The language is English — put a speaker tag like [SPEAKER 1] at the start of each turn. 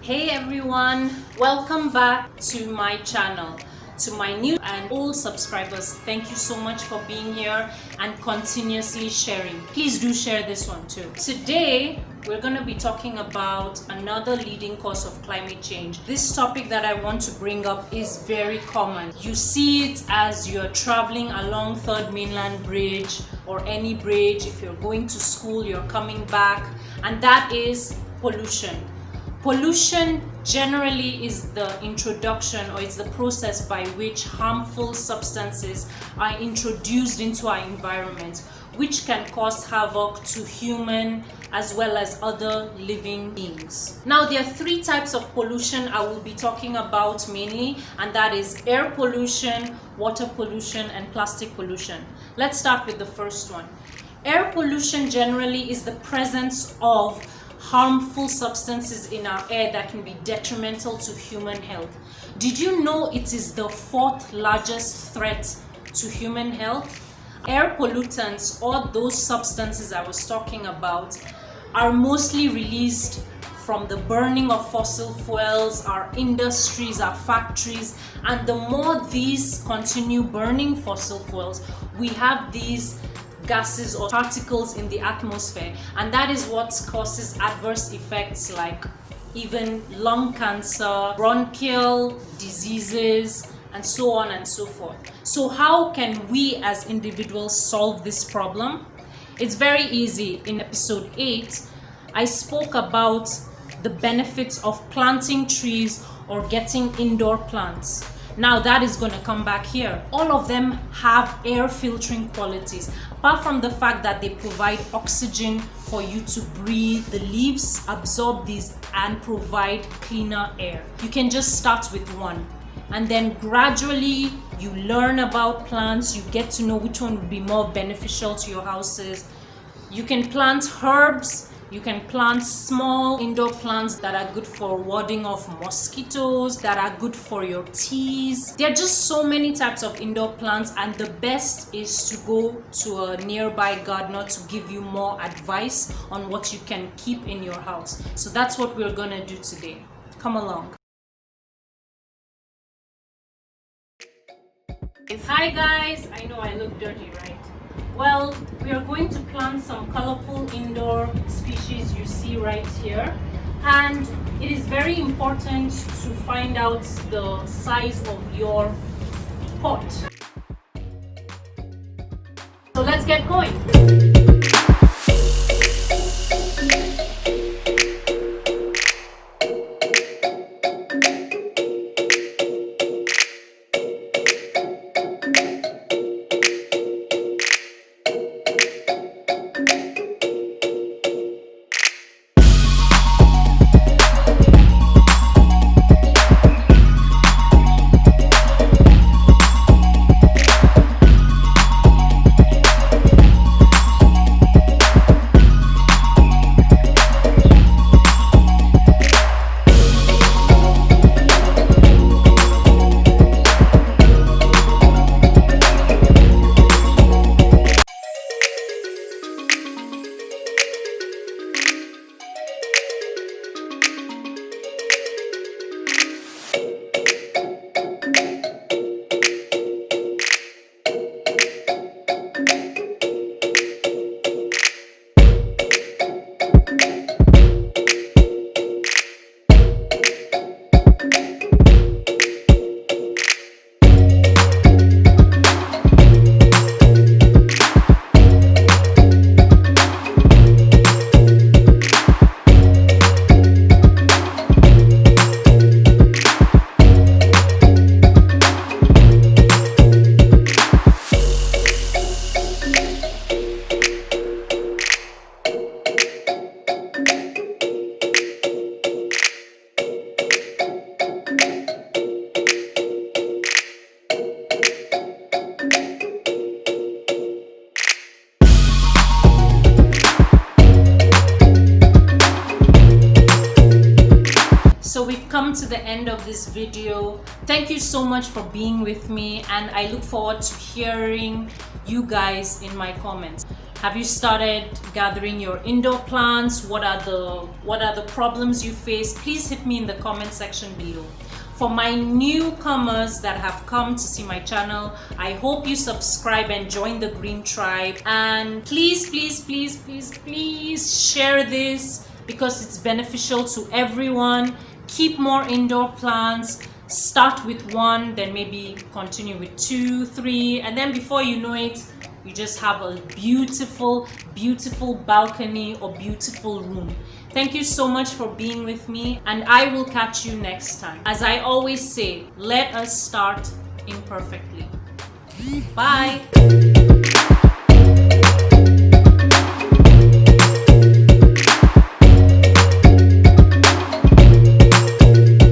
[SPEAKER 1] Hey everyone, welcome back to my channel. To my new and old subscribers, thank you so much for being here and continuously sharing. Please do share this one too. Today, we're going to be talking about another leading cause of climate change. This topic that I want to bring up is very common. You see it as you're traveling along Third Mainland Bridge or any bridge. If you're going to school, you're coming back, and that is pollution. Pollution generally is the introduction, or it's the process by which harmful substances are introduced into our environment, which can cause havoc to human as well as other living beings. Now, there are three types of pollution I will be talking about mainly, and that is air pollution, water pollution, and plastic pollution. Let's start with the first one. Air pollution generally is the presence of harmful substances in our air that can be detrimental to human health. Did you know it is the fourth largest threat to human health? Air pollutants, or those substances I was talking about, are mostly released from the burning of fossil fuels, our industries, our factories, and the more these continue burning fossil fuels, we have these gases or particles in the atmosphere, and that is what causes adverse effects like even lung cancer, bronchial diseases, and so on and so forth. So how can we as individuals solve this problem? It's very easy. In episode 8, I spoke about the benefits of planting trees or getting indoor plants. Now that is going to come back here. All of them have air filtering qualities. Apart from the fact that they provide oxygen for you to breathe, the leaves absorb these and provide cleaner air. You can just start with one, and then gradually you learn about plants. You get to know which one would be more beneficial to your houses. You can plant herbs. You can plant small indoor plants that are good for warding off mosquitoes, that are good for your teas. There are just so many types of indoor plants, and the best is to go to a nearby gardener to give you more advice on what you can keep in your house. So that's what we're gonna do today. Come along. Hi guys, I know I look dirty, right? Well, we are going to plant some colorful indoor species you see right here, and it is very important to find out the size of your pot. So let's get going. So we've come to the end of this video. Thank you so much for being with me, and I look forward to hearing you guys in my comments. Have you started gathering your indoor plants? What are the problems you face? Please hit me in the comment section below. For my newcomers that have come to see my channel, I hope you subscribe and join the Green Tribe. And please, please, please, please, please share this because it's beneficial to everyone. Keep more indoor plants. Start with one, then maybe continue with 2, 3, and then before you know it, you just have a beautiful, beautiful balcony or beautiful room. Thank you so much for being with me, and I will catch you next time. As I always say, let us start imperfectly. Bye.